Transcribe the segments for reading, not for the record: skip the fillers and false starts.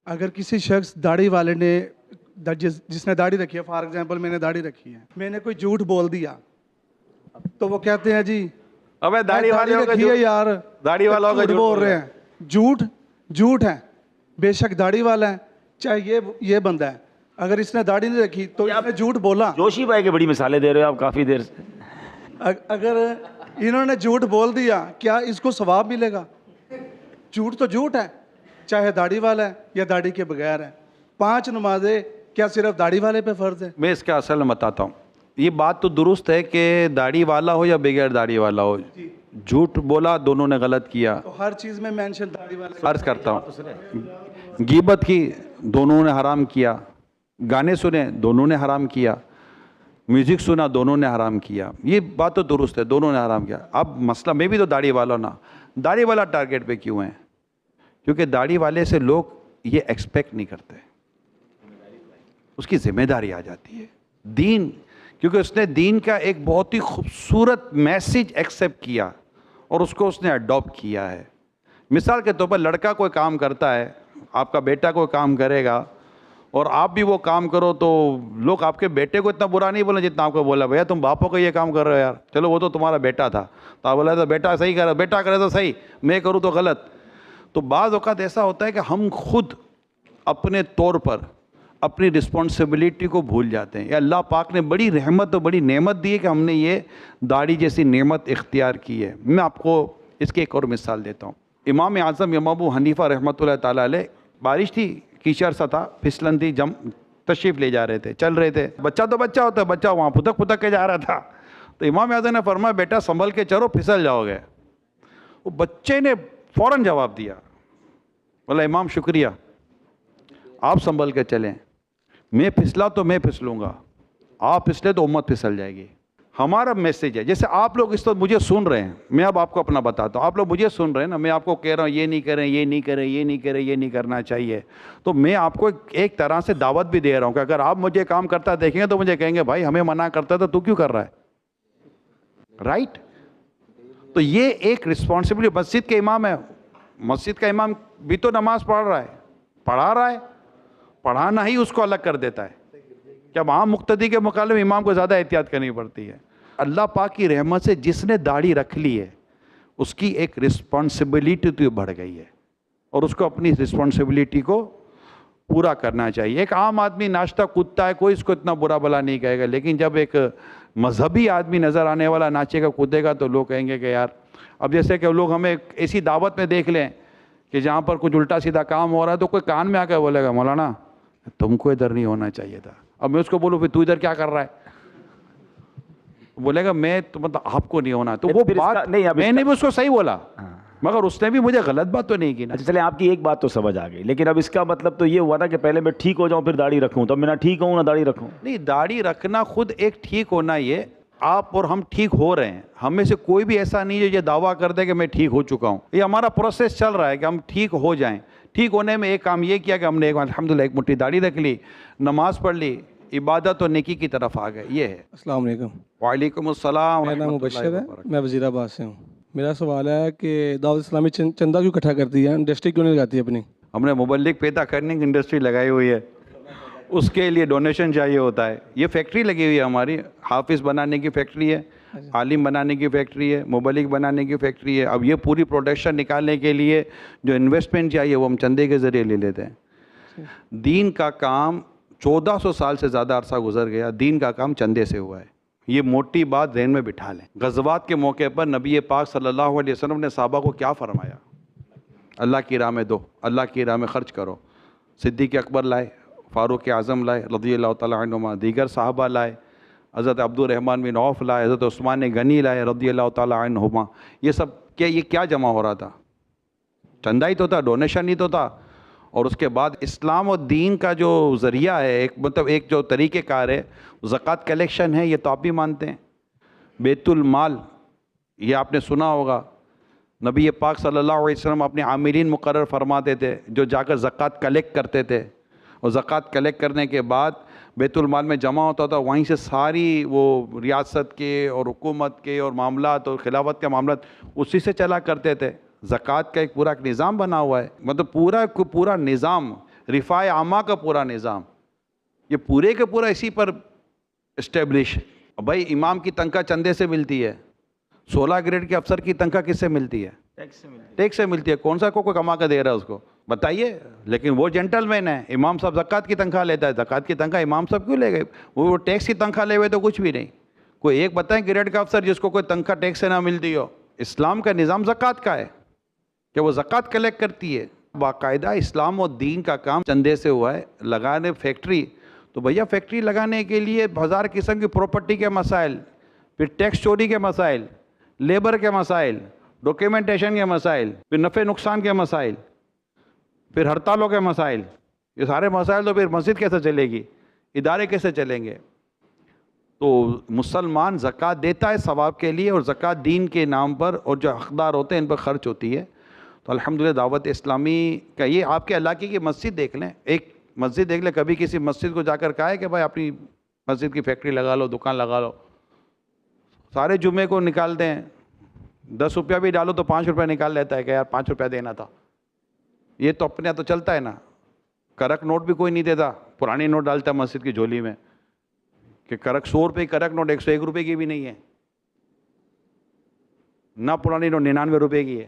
اگر کسی شخص داڑھی والے نے جس نے داڑھی رکھی ہے، فار ایگزامپل میں نے داڑھی رکھی ہے، میں نے کوئی جھوٹ بول دیا تو وہ کہتے ہیں جی ابے داڑھی والے رکھی ہے یار، داڑھی والا ہوگا جھوٹ بول رہے ہیں، جھوٹ ہے، بے شک داڑھی والا ہے، چاہے یہ بندہ ہے، اگر اس نے داڑھی نہیں رکھی تو اس نے جھوٹ بولا۔ جوشی بھائی کے بڑی مثالیں دے رہے ہو آپ کافی دیر سے۔ اگر انہوں نے جھوٹ بول دیا کیا اس کو ثواب ملے گا؟ جھوٹ تو جھوٹ ہے، چاہے داڑھی والا ہے یا داڑھی کے بغیر ہے۔ 5 نمازیں کیا صرف داڑھی والے پہ فرض ہے؟ میں اس کا اصل بتاتا ہوں، یہ بات تو درست ہے کہ داڑھی والا ہو یا بغیر داڑھی والا ہو، جھوٹ بولا دونوں نے غلط کیا۔ تو ہر چیز میں مینشن داڑھی والے۔ عرض کرتا ہوں، غیبت کی دونوں نے حرام کیا، گانے سنے دونوں نے حرام کیا، میوزک سنا دونوں نے حرام کیا، یہ بات تو درست ہے، دونوں نے حرام کیا۔ اب مسئلہ میں بھی تو داڑھی والا نا، داڑھی والا ٹارگیٹ پہ کیوں ہے؟ کیونکہ داڑھی والے سے لوگ یہ ایکسپیکٹ نہیں کرتے، اس کی ذمہ داری آ جاتی ہے دین، کیونکہ اس نے دین کا ایک بہت ہی خوبصورت میسیج ایکسیپٹ کیا اور اس کو اس نے اڈاپٹ کیا ہے۔ مثال کے طور پر لڑکا کوئی کام کرتا ہے، آپ کا بیٹا کوئی کام کرے گا اور آپ بھی وہ کام کرو تو لوگ آپ کے بیٹے کو اتنا برا نہیں بولیں جتنا آپ کو بولا بھیا تم باپوں کو یہ کام کر رہے ہو یار، چلو وہ تو تمہارا بیٹا تھا، تو آپ بولا تو بیٹا صحیح کر رہا، بیٹا کرے تو صحیح، میں کروں تو غلط۔ تو بعض اوقات ایسا ہوتا ہے کہ ہم خود اپنے طور پر اپنی رسپانسبلٹی کو بھول جاتے ہیں۔ یا اللہ پاک نے بڑی رحمت اور بڑی نعمت دی ہے کہ ہم نے یہ داڑھی جیسی نعمت اختیار کی ہے۔ میں آپ کو اس کی ایک اور مثال دیتا ہوں۔ امام اعظم امام ابو حنیفہ رحمۃ اللہ تعالیٰ علیہ، بارش تھی، کیچڑ سا تھا، پھسلن تھی، تشریف لے جا رہے تھے، چل رہے تھے، بچہ تو بچہ ہوتا ہے، بچہ وہاں پھدک پھدک کے جا رہا تھا، تو امام اعظم نے فرمایا بیٹا سنبھل کے چلو پھسل جاؤ گے۔ وہ بچے نے فوراً جواب دیا، بولا امام شکریہ، آپ سنبھل کے چلیں، میں پھسلا تو میں پھسلوں گا، آپ پھسلے تو امت پھسل جائے گی۔ ہمارا میسیج ہے، جیسے آپ لوگ اس وقت مجھے سن رہے ہیں، میں اب آپ کو اپنا بتاتا ہوں، آپ لوگ مجھے سن رہے ہیں نا، میں آپ کو کہہ رہا ہوں یہ نہیں کریں، یہ نہیں کریں، یہ نہیں کریں، یہ نہیں کرنا چاہیے، تو میں آپ کو ایک طرح سے دعوت بھی دے رہا ہوں کہ اگر آپ مجھے کام کرتا دیکھیں گے تو مجھے کہیں گے بھائی ہمیں منع کرتا تھا تو کیوں کر رہا ہے، رائٹ؟ تو یہ ایک رسپانسبلٹی، مسجد کے امام ہے، مسجد کا امام بھی تو نماز پڑھ رہا ہے، پڑھا رہا ہے، پڑھانا ہی اس کو الگ کر دیتا ہے کہ اب عام مقتدی کے مقابلے میں امام کو زیادہ احتیاط کرنی پڑتی ہے۔ اللہ پاک کی رحمت سے جس نے داڑھی رکھ لی ہے اس کی ایک رسپانسبلٹی تو بڑھ گئی ہے اور اس کو اپنی رسپانسبلٹی کو پورا کرنا چاہیے۔ ایک عام آدمی ناچتا کودتا ہے، کوئی اس کو اتنا برا بلا نہیں کہے گا، لیکن جب ایک مذہبی آدمی نظر آنے والا ناچے گا کودے گا تو لوگ کہیں گے کہ یار، اب جیسے کہ لوگ ہمیں ایسی دعوت میں دیکھ لیں کہ جہاں پر کچھ الٹا سیدھا کام ہو رہا ہے تو کوئی کان میں آ کے بولے گا مولانا تم کو ادھر نہیں ہونا چاہیے تھا، اب میں اس کو بولوں پھر تو ادھر کیا کر رہا ہے، بولے گا میں تو مطلب آپ کو نہیں ہونا، تو وہ بات میں نے بھی اس کو صحیح بولا مگر اس نے بھی مجھے غلط بات تو نہیں کی نا۔ اچھا چلیں، آپ کی ایک بات تو سمجھ آ گئی، لیکن اب اس کا مطلب تو یہ ہوا نا کہ پہلے میں ٹھیک ہو جاؤں پھر داڑھی رکھوں، تو میں نہ ٹھیک ہوں نہ داڑھی رکھوں۔ نہیں، داڑھی رکھنا خود ایک ٹھیک ہونا، یہ آپ اور ہم ٹھیک ہو رہے ہیں، ہم میں سے کوئی بھی ایسا نہیں ہے یہ دعویٰ کر دے کہ میں ٹھیک ہو چکا ہوں، یہ ہمارا پروسیس چل رہا ہے کہ ہم ٹھیک ہو جائیں۔ ٹھیک ہونے میں ایک کام یہ کیا کہ ہم نے الحمدللہ ایک مٹھی داڑھی رکھ لی، نماز پڑھ لی، عبادت اور نیکی کی طرف آ گئے، یہ ہے۔ السلام علیکم۔ وعلیکم السلام۔ میرا نام مبشر ہے، میں وزیر آباد سے ہوں۔ میرا سوال ہے کہ دعوت اسلامی چندہ کیوں اکٹھا کرتی ہے، انڈسٹری کیوں نہیں لگاتی اپنی؟ ہم نے مبلغ پیدا کرنے کی انڈسٹری لگائی ہوئی ہے، اس کے لیے ڈونیشن چاہیے ہوتا ہے۔ یہ فیکٹری لگی ہوئی ہے ہماری، حافظ بنانے کی فیکٹری ہے، عالم بنانے کی فیکٹری ہے، مبلغ بنانے کی فیکٹری ہے۔ اب یہ پوری پروڈکشن نکالنے کے لیے جو انویسٹمنٹ چاہیے وہ ہم چندے کے ذریعے لے لیتے ہیں۔ دین کا کام 1400 سال سے زیادہ عرصہ گزر گیا، دین کا کام چندے سے ہوا ہے، یہ موٹی بات ذہن میں بٹھا لیں۔ غزوات کے موقع پر نبی پاک صلی اللہ علیہ وسلم نے صحابہ کو کیا فرمایا؟ اللہ کی راہ میں دو، اللہ کی راہ میں خرچ کرو۔ صدیق اکبر لائے، فاروق اعظم لائے رضی اللہ تعالیٰ عنہما، دیگر صحابہ لائے، حضرت عبد الرحمن بن عوف لائے، حضرت عثمان غنی لائے رضی اللہ تعالیٰ عنہما۔ یہ سب یہ کیا جمع ہو رہا تھا؟ چندہ ہی تو تھا، ڈونیشن ہی تو تھا۔ اور اس کے بعد اسلام اور دین کا جو ذریعہ ہے، ایک مطلب ایک جو طریقہ کار ہے، زکوٰۃ کلیکشن ہے، یہ تو آپ بھی مانتے ہیں۔ بیت المال، یہ آپ نے سنا ہوگا، نبی پاک صلی اللہ علیہ وسلم اپنے عاملین مقرر فرماتے تھے جو جا کر زکوٰۃ کلیکٹ کرتے تھے، اور زکوٰۃ کلیکٹ کرنے کے بعد بیت المال میں جمع ہوتا تھا، وہیں سے ساری وہ ریاست کے اور حکومت کے اور معاملات اور خلافت کے معاملات اسی سے چلا کرتے تھے۔ زکوٰۃ کا ایک پورا نظام بنا ہوا ہے، مطلب پورا نظام رفاع عامہ کا پورا نظام یہ پورے کے پورا اسی پر اسٹیبلش ہے. بھائی امام کی تنخواہ چندے سے ملتی ہے, 16 گریڈ کے افسر کی تنخواہ کس سے ملتی ہے؟ ٹیکس سے ملتی ہے. کون سا کوئی کما کے دے رہا ہے اس کو بتائیے؟ لیکن وہ جینٹل مین ہے, امام صاحب زکوٰۃ کی تنخواہ لیتا ہے. زکوٰۃ کی تنخواہ امام صاحب کیوں لے گئے؟ وہ ٹیکس کی تنخواہ لے ہوئے تو کچھ بھی نہیں. کوئی ایک بتائیں گریڈ کا افسر جس کو کوئی تنخواہ ٹیکس سے نہ ملتی ہو. اسلام کا نظام زکوٰۃ کا ہے کہ وہ زکوٰۃ کلیکٹ کرتی ہے. باقاعدہ اسلام و دین کا کام چندے سے ہوا ہے. لگانے فیکٹری تو بھیا فیکٹری لگانے کے لیے 1000 قسم کی پراپرٹی کے مسائل, پھر ٹیکس چوری کے مسائل, لیبر کے مسائل, ڈاکیومنٹیشن کے مسائل, پھر نفع نقصان کے مسائل, پھر ہڑتالوں کے مسائل. یہ سارے مسائل تو پھر مسجد کیسے چلے گی, ادارے کیسے چلیں گے؟ تو مسلمان زکوٰۃ دیتا ہے ثواب کے لیے, اور زکوٰۃ دین کے نام پر اور جو حقدار ہوتے ہیں ان پر خرچ ہوتی ہے. تو الحمدللہ دعوت اسلامی کا یہ آپ کے علاقے کی مسجد دیکھ لیں, ایک مسجد دیکھ لیں, کبھی کسی مسجد کو جا کر کہا ہے کہ بھائی اپنی مسجد کی فیکٹری لگا لو, دکان لگا لو؟ سارے جمعے کو نکال دیں, 10 روپیہ بھی ڈالو تو 5 روپیہ نکال لیتا ہے کہ یار 5 روپیہ دینا تھا. یہ تو اپنے تو چلتا ہے نا. کرک نوٹ بھی کوئی نہیں دیتا, پرانی نوٹ ڈالتا ہے مسجد کی جھولی میں کہ کرک 100 روپے کی کرک نوٹ 101 روپے کی بھی نہیں ہے, نہ پرانی نوٹ 99 روپے کی ہے.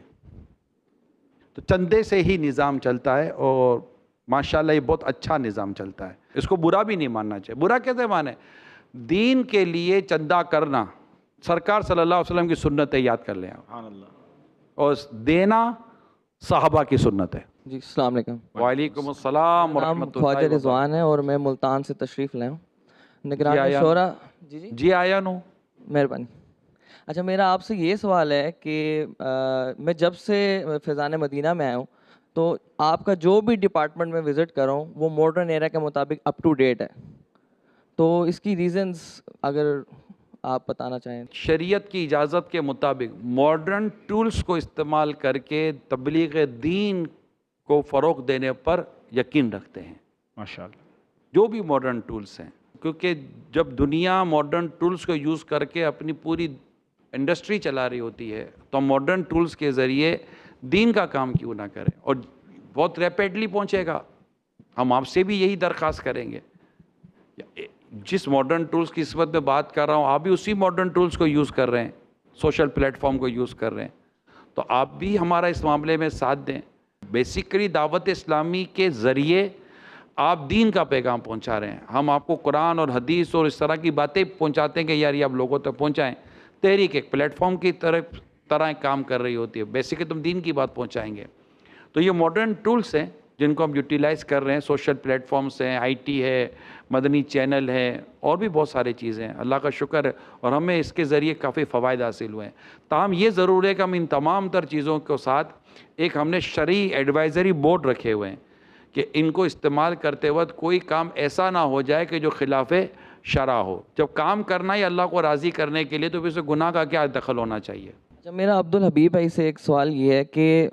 تو چندے سے ہی نظام چلتا ہے, اور ماشاءاللہ یہ بہت اچھا نظام چلتا ہے. اس کو برا بھی نہیں ماننا چاہیے. برا کیسے مانے؟ دین کے لیے چندہ کرنا سرکار صلی اللہ علیہ وسلم کی سنت ہے, یاد کر لیں آپ, اور دینا صحابہ کی سنت ہے. جی السلام علیکم. وعلیکم السلام ورحمۃ نام اللہ خواجہ وبرکاتہ. رضوان ہے اور میں ملتان سے تشریف لائے ہوں. نگران آیا شورا. جی جی جی آیا نو. مہربانی. اچھا میرا آپ سے یہ سوال ہے کہ میں جب سے فیضان مدینہ میں آیا ہوں تو آپ کا جو بھی ڈپارٹمنٹ میں وزٹ کر رہا ہوں وہ ماڈرن ایرا کے مطابق اپ ٹو ڈیٹ ہے. تو اس کی ریزنز اگر آپ بتانا چاہیں. شریعت کی اجازت کے مطابق ماڈرن ٹولز کو استعمال کر کے تبلیغ دین کو فروغ دینے پر یقین رکھتے ہیں. ماشاءاللہ. جو بھی ماڈرن ٹولز ہیں, کیونکہ جب دنیا ماڈرن ٹولز کو یوز کر کے اپنی پوری انڈسٹری چلا رہی ہوتی ہے تو ہم ماڈرن ٹولز کے ذریعے دین کا کام کیوں نہ کریں, اور بہت ریپیڈلی پہنچے گا. ہم آپ سے بھی یہی درخواست کریں گے. جس ماڈرن ٹولز کی نسبت میں بات کر رہا ہوں آپ بھی اسی ماڈرن ٹولز کو یوز کر رہے ہیں, سوشل پلیٹ فارم کو یوز کر رہے ہیں, تو آپ بھی ہمارا اس معاملے میں ساتھ دیں. بیسیکلی دعوت اسلامی کے ذریعے آپ دین کا پیغام پہنچا رہے ہیں. ہم آپ کو قرآن اور حدیث اور اس طرح کی باتیں پہنچاتے ہیں کہ یار یہ آپ لوگوں تک پہنچائیں. تحریک ایک پلیٹ فارم کی طرح کام کر رہی ہوتی ہے. بیسیکلی تم دین کی بات پہنچائیں گے. تو یہ ماڈرن ٹولز ہیں جن کو ہم یوٹیلائز کر رہے ہیں. سوشل پلیٹ فارمز ہیں, آئی ٹی ہے, مدنی چینل ہے, اور بھی بہت ساری چیزیں ہیں. اللہ کا شکر ہے, اور ہمیں اس کے ذریعے کافی فوائد حاصل ہوئے ہیں. تاہم یہ ضرور ہے کہ ہم ان تمام تر چیزوں کے ساتھ ایک ہم نے شرعی ایڈوائزری بورڈ رکھے ہوئے ہیں کہ ان کو استعمال کرتے وقت کوئی کام ایسا نہ ہو جائے کہ جو خلاف شرع ہو. جب کام کرنا ہے اللہ کو راضی کرنے کے لیے تو پھر اسے گناہ کا کیا دخل ہونا چاہیے. اچھا میرا عبدالحبیب بھائی سے ایک سوال یہ ہے کہ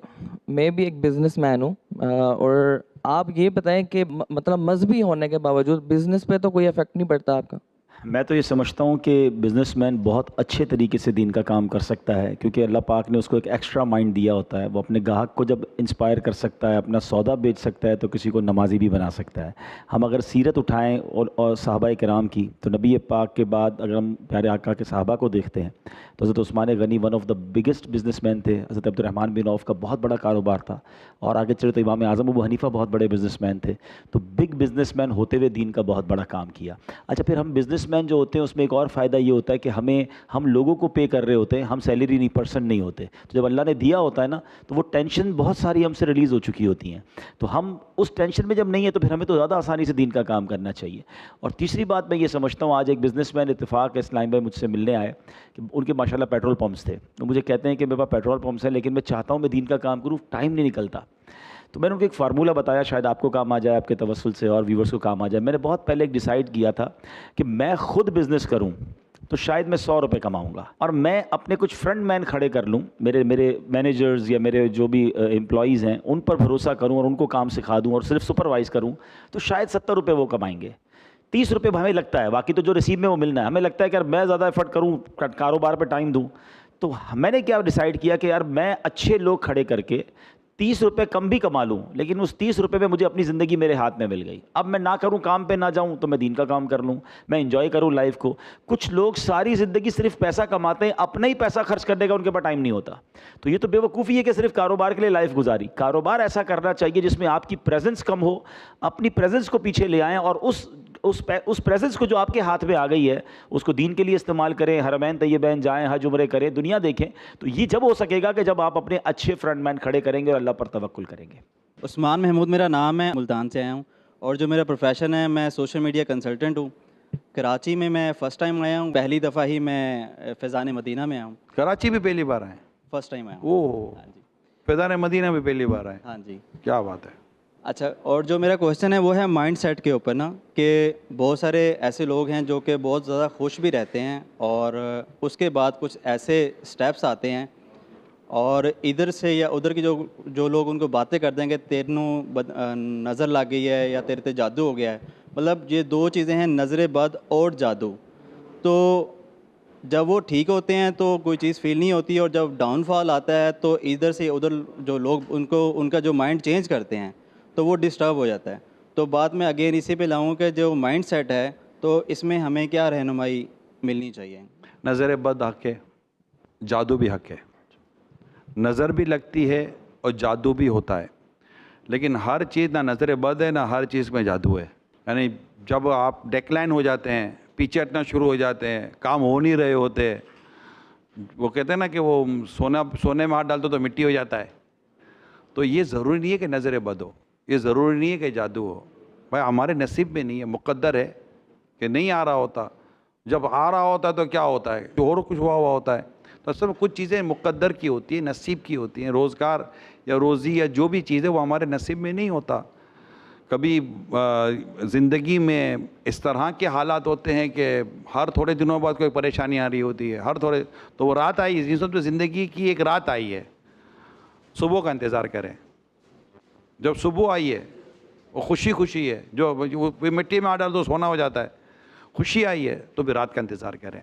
میں بھی ایک بزنس مین ہوں, اور آپ یہ بتائیں کہ مطلب مذہبی ہونے کے باوجود بزنس پہ تو کوئی افیکٹ نہیں پڑتا آپ کا؟ میں تو یہ سمجھتا ہوں کہ بزنس مین بہت اچھے طریقے سے دین کا کام کر سکتا ہے, کیونکہ اللہ پاک نے اس کو ایک ایکسٹرا مائنڈ دیا ہوتا ہے. وہ اپنے گاہک کو جب انسپائر کر سکتا ہے, اپنا سودا بیچ سکتا ہے, تو کسی کو نمازی بھی بنا سکتا ہے. ہم اگر سیرت اٹھائیں اور صحابہ کرام کی, تو نبی پاک کے بعد اگر ہم پیارے آقا کے صحابہ کو دیکھتے ہیں تو حضرت Usman Ghani one of the biggest business man تھے. حضرت عبد الرحمن بن عوف کا بہت بڑا کاروبار تھا, اور آگے چلے تو امام اعظم ابو حنیفہ بہت بڑے بزنس مین تھے. تو بگ بزنس مین ہوتے ہوئے دین کا بہت بڑا کام کیا. اچھا پھر ہم بزنس مین جو ہوتے ہیں اس میں ایک اور فائدہ یہ ہوتا ہے کہ ہم لوگوں کو پے کر رہے ہوتے ہیں, ہم سیلری نہیں پرسنٹ نہیں ہوتے. تو جب اللہ نے دیا ہوتا ہے نا تو وہ ٹینشن بہت ساری ہم سے ریلیز ہو چکی ہوتی ہیں. تو ہم اس ٹینشن میں جب نہیں ہے تو پھر ہمیں تو زیادہ آسانی سے دین کا کام کرنا چاہیے. اور تیسری بات میں یہ سمجھتا ہوں, آج ایک بزنس مین اتفاق اسلام بھائی مجھ سے ملنے آئے کہ ان کے ماشاءاللہ پیٹرول پمپس تھے. تو مجھے کہتے ہیں کہ میرے پاس پیٹرول پمپس ہیں لیکن میں چاہتا ہوں میں دین کا کام کروں, ٹائم نہیں نکلتا. تو میں نے ان کو ایک فارمولہ بتایا, شاید آپ کو کام آ جائے, آپ کے توسل سے اور ویورز کو کام آ جائے. میں نے بہت پہلے ایک ڈیسائیڈ کیا تھا کہ میں خود بزنس کروں تو شاید میں 100 روپے کماؤں گا, اور میں اپنے کچھ فرنٹ مین کھڑے کر لوں, میرے مینیجرز یا میرے جو بھی امپلائیز ہیں ان پر بھروسہ کروں اور ان کو کام سکھا دوں اور صرف سپروائز کروں, تو شاید 70 روپے وہ کمائیں گے. 30 روپے ہمیں لگتا ہے, باقی تو جو ریسیو میں وہ ملنا ہے. ہمیں لگتا ہے کہ یار میں زیادہ ایفرٹ کروں, کاروبار پہ ٹائم دوں. تو میں نے کیا ڈیسائیڈ کیا کہ یار میں اچھے لوگ کھڑے کر کے 30 روپے کم بھی کما لوں لیکن اس 30 روپے میں مجھے اپنی زندگی میرے ہاتھ میں مل گئی. اب میں نہ کروں کام پہ نہ جاؤں تو میں دین کا کام کر لوں, میں انجوائے کروں لائف کو. کچھ لوگ ساری زندگی صرف پیسہ کماتے ہیں, اپنا ہی پیسہ خرچ کرنے کا ان کے پاس ٹائم نہیں ہوتا. تو یہ تو بے وقوفی ہے کہ صرف کاروبار کے لیے لائف گزاری. کاروبار ایسا کرنا چاہیے جس میں آپ کی پریزنس کم ہو, اپنی پریزنس کو پیچھے لے آئیں اور اس پریزنس کو جو آپ کے ہاتھ میں آ گئی ہے اس کو دین کے لیے استعمال کریں, حرمین طیبین جائیں, حج عمرے کریں, دنیا دیکھیں. تو یہ جب ہو سکے گا کہ جب آپ اپنے اچھے فرنٹ مین کھڑے کریں گے اور اللہ پر توکل کریں گے. عثمان محمود میرا نام ہے, ملتان سے آیا ہوں, اور جو میرا پروفیشن ہے میں سوشل میڈیا کنسلٹنٹ ہوں. کراچی میں فرسٹ ٹائم آیا ہوں, پہلی دفعہ ہی میں فیضان مدینہ میں آیا ہوں. کراچی بھی پہلی بار آئے؟ فرسٹ ٹائم آیا ہوں. اوہ, ہاں جی. فیضان مدینہ بھی پہلی بار آئے؟ ہاں جی. کیا بات ہے. اچھا, اور جو میرا کوشچن ہے وہ ہے مائنڈ سیٹ کے اوپر نا, کہ بہت سارے ایسے لوگ ہیں جو کہ بہت زیادہ خوش بھی رہتے ہیں اور اس کے بعد کچھ ایسے سٹیپس آتے ہیں اور ادھر سے یا ادھر کی جو لوگ ان کو باتیں کرتے ہیں کہ تیرنوں نظر لگ گئی ہے یا تیرے تے جادو ہو گیا ہے. مطلب یہ دو چیزیں ہیں, نظر بد اور جادو. تو جب وہ ٹھیک ہوتے ہیں تو کوئی چیز فیل نہیں ہوتی, اور جب ڈاؤن فال آتا ہے تو ادھر سے ادھر جو لوگ ان کا جو مائنڈ چینج کرتے ہیں تو وہ ڈسٹرب ہو جاتا ہے. تو بات میں اگین اسی پہ لاؤں کہ جو مائنڈ سیٹ ہے تو اس میں ہمیں کیا رہنمائی ملنی چاہیے؟ نظر بد حق ہے, جادو بھی حق ہے. نظر بھی لگتی ہے اور جادو بھی ہوتا ہے, لیکن ہر چیز نہ نظر بد ہے نہ ہر چیز میں جادو ہے. یعنی جب آپ ڈیکلائن ہو جاتے ہیں, پیچھے ہٹنا شروع ہو جاتے ہیں, کام ہو نہیں رہے ہوتے, وہ کہتے ہیں نا کہ وہ سونے میں ہاتھ ڈالتے تو مٹی ہو جاتا ہے. تو یہ ضروری نہیں ہے کہ نظر بد ہو, یہ ضروری نہیں ہے کہ جادو ہو. بھائی ہمارے نصیب میں نہیں ہے, مقدر ہے کہ نہیں آ رہا ہوتا. جب آ رہا ہوتا ہے تو کیا ہوتا ہے, جو اور کچھ ہوا ہوتا ہے. تو اصل میں کچھ چیزیں مقدر کی ہوتی ہیں, نصیب کی ہوتی ہیں. روزگار یا روزی یا جو بھی چیز ہے وہ ہمارے نصیب میں نہیں ہوتا. کبھی زندگی میں اس طرح کے حالات ہوتے ہیں کہ ہر تھوڑے دنوں بعد کوئی پریشانی آ رہی ہوتی ہے, تو وہ رات آئی, اس تو زندگی کی ایک رات آئی ہے. صبح کا انتظار کریں. جب صبح آئی ہے وہ خوشی ہے, جو مٹی میں آ ڈال تو سونا ہو جاتا ہے. خوشی آئی ہے تو پھر رات کا انتظار کریں.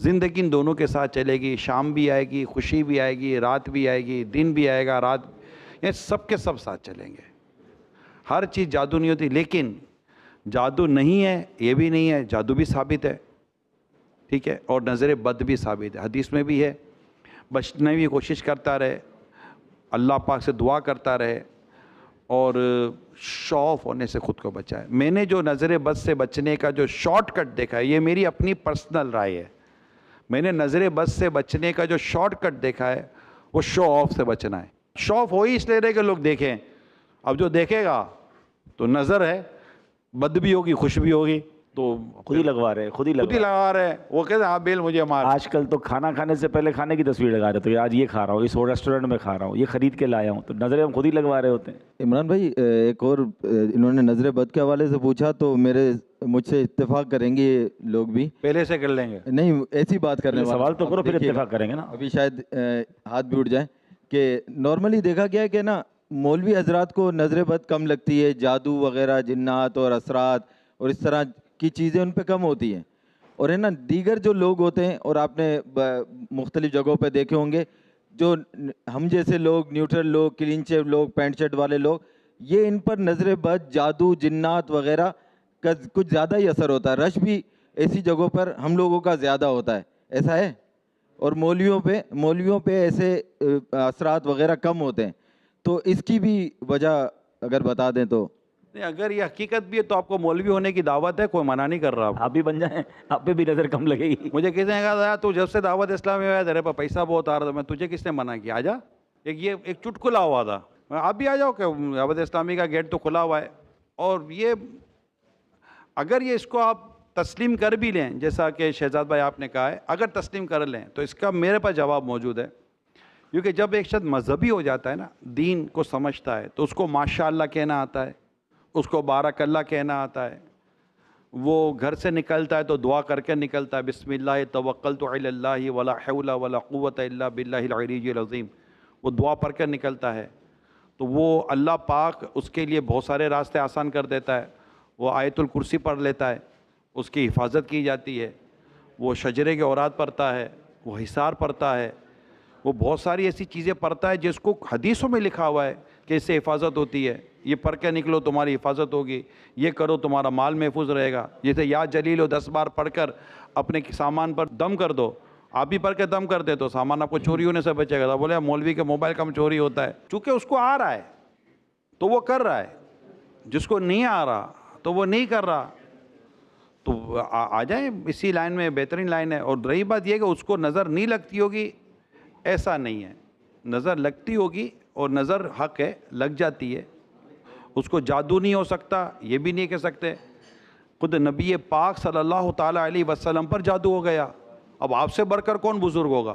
زندگی ان دونوں کے ساتھ چلے گی, شام بھی آئے گی, خوشی بھی آئے گی, رات بھی آئے گی, دن بھی آئے گا, رات, یہ سب کے سب ساتھ چلیں گے. ہر چیز جادو نہیں ہوتی, لیکن جادو نہیں ہے یہ بھی نہیں ہے, جادو بھی ثابت ہے, ٹھیک ہے, اور نظر بد بھی ثابت ہے. حدیث میں بھی ہے, بچنے کی کوشش کرتا رہے, اللہ پاک سے دعا کرتا رہے, اور شو آف ہونے سے خود کو بچائے. میں نے جو نظر بد سے بچنے کا جو شارٹ کٹ دیکھا ہے, یہ میری اپنی پرسنل رائے ہے, میں نے نظر بد سے بچنے کا جو شارٹ کٹ دیکھا ہے وہ شو آف سے بچنا ہے. شو آف ہو ہی اس لیے رہے کہ لوگ دیکھیں. اب جو دیکھے گا تو نظر ہے, بد بھی ہوگی خوش بھی ہوگی, تو خود ہی لگوا رہے, خود ہی لگا رہے. وہ کہتے ہیں ہاں بیل مجھے مار. آج کل تو کھانا کھانے سے پہلے کھانے کی تصویر لگا رہے, تو آج یہ کھا رہا ہوں, اس ریسٹورینٹ میں کھا رہا ہوں, یہ خرید کے لایا ہوں, تو نظریں ہم خود ہی لگوا رہے ہوتے ہیں. عمران بھائی, ایک اور انہوں نے نظر بد کے حوالے سے پوچھا, تو مجھ سے اتفاق کریں گے یہ لوگ بھی, پہلے سے کر لیں گے. نہیں ایسی بات کرنے والا سوال تو کرو پھر اتفاق کریں گے نا. ابھی شاید ہاتھ بھی اٹھ جائیں کہ نارملی دیکھا گیا ہے کہ نا مولوی حضرات کو نظر بد کم لگتی ہے, جادو وغیرہ, جنات اور اثرات اور اس طرح کی چیزیں ان پہ کم ہوتی ہیں. اور ہے نا دیگر جو لوگ ہوتے ہیں, اور آپ نے مختلف جگہوں پہ دیکھے ہوں گے, جو ہم جیسے لوگ, نیوٹرل لوگ, کلین شیپ لوگ, پینٹ شرٹ والے لوگ, یہ ان پر نظر بد, جادو, جنات وغیرہ کا کچھ زیادہ ہی اثر ہوتا ہے. رش بھی ایسی جگہوں پر ہم لوگوں کا زیادہ ہوتا ہے, ایسا ہے. اور مولویوں پہ ایسے اثرات وغیرہ کم ہوتے ہیں. تو اس کی بھی وجہ اگر بتا دیں تو. نہیں, اگر یہ حقیقت بھی ہے تو آپ کو مولوی ہونے کی دعوت ہے, کوئی منع نہیں کر رہا. آپ بھی بن جائیں, آپ پہ بھی نظر کم لگے گی. مجھے کسی نے کہا تو جب سے دعوت اسلامی میں تیرے پہ پیسہ بہت آ رہا تھا, میں تجھے کس نے منع کیا, آ جا. ایک چٹکلا ہوا تھا, آپ بھی آ جاؤ کہ دعوت اسلامی کا گیٹ تو کھلا ہوا ہے. اور یہ اگر یہ اس کو آپ تسلیم کر بھی لیں, جیسا کہ شہزاد بھائی آپ نے کہا ہے, اگر تسلیم کر لیں تو اس کا میرے پاس جواب موجود ہے. کیونکہ جب ایک شخص مذہبی ہو جاتا ہے نا, دین کو سمجھتا ہے, تو اس کو ماشاء اللہ کہنا آتا ہے, اس کو بارک اللہ کہنا آتا ہے. وہ گھر سے نکلتا ہے تو دعا کر کے نکلتا ہے, بسم اللہ توکلت علی اللہ ولا حول ولا قوت الا باللہ العلی العظیم, وہ دعا پڑھ کر نکلتا ہے. تو وہ اللہ پاک اس کے لیے بہت سارے راستے آسان کر دیتا ہے. وہ آیت الکرسی پڑھ لیتا ہے, اس کی حفاظت کی جاتی ہے. وہ شجرے کے اوراد پڑھتا ہے, وہ حصار پڑھتا ہے, وہ بہت ساری ایسی چیزیں پڑھتا ہے جس کو حدیثوں میں لکھا ہوا ہے کہ اس سے حفاظت ہوتی ہے، یہ پڑھ کے نکلو تمہاری حفاظت ہوگی، یہ کرو تمہارا مال محفوظ رہے گا. جیسے یا جلیل ہو 10 بار پڑھ کر اپنے سامان پر دم کر دو، آپ بھی پڑھ کے دم کر دے تو سامان آپ کو چوری ہونے سے بچے گا. تو بولے مولوی کے موبائل کم چوری ہوتا ہے، چونکہ اس کو آ رہا ہے تو وہ کر رہا ہے، جس کو نہیں آ رہا تو وہ نہیں کر رہا. تو آ جائیں اسی لائن میں، بہترین لائن ہے. اور رہی بات یہ کہ اس کو نظر نہیں لگتی ہوگی، ایسا نہیں ہے، نظر لگتی ہوگی اور نظر حق ہے، لگ جاتی ہے. اس کو جادو نہیں ہو سکتا یہ بھی نہیں کہہ سکتے. خود نبی پاک صلی اللہ تعالیٰ علیہ وسلم پر جادو ہو گیا. اب آپ سے بڑھ کر کون بزرگ ہوگا؟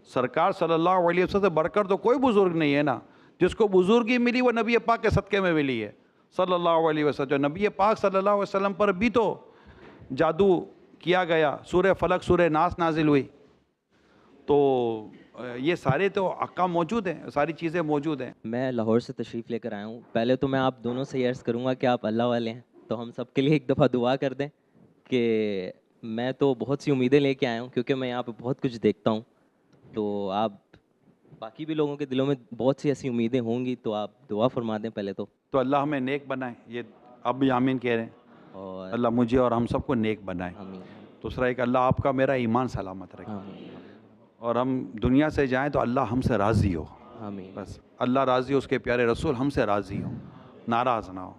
سرکار صلی اللہ علیہ وسلم سے بڑھ کر تو کوئی بزرگ نہیں ہے نا. جس کو بزرگی ملی وہ نبی پاک کے صدقے میں ملی ہے صلی اللہ علیہ وسلم. جو نبی پاک صلی اللہ علیہ وسلم پر بھی تو جادو کیا گیا، سورہ فلق سورہ ناس نازل ہوئی. تو یہ سارے تو احکام موجود ہیں، ساری چیزیں موجود ہیں. میں لاہور سے تشریف لے کر آیا ہوں. پہلے تو میں آپ دونوں سے یہ عرض کروں گا کہ آپ اللہ والے ہیں، تو ہم سب کے لیے ایک دفعہ دعا کر دیں کہ میں تو بہت سی امیدیں لے کے آیا ہوں، کیونکہ میں یہاں پہ بہت کچھ دیکھتا ہوں. تو آپ باقی بھی لوگوں کے دلوں میں بہت سی ایسی امیدیں ہوں گی، تو آپ دعا فرما دیں پہلے تو. تو اللہ ہمیں نیک بنائے، یہ اب بھی آمین کہہ رہے ہیں. اور اللہ مجھے اور ہم سب کو نیک بنائے. آمین. دوسرا ایک اللہ آپ کا میرا ایمان سلامت رکھے، آمین. اور ہم دنیا سے جائیں تو اللہ ہم سے راضی ہو. آمین. بس اللہ راضی ہو، اس کے پیارے رسول ہم سے راضی ہو، ناراض نہ ہو.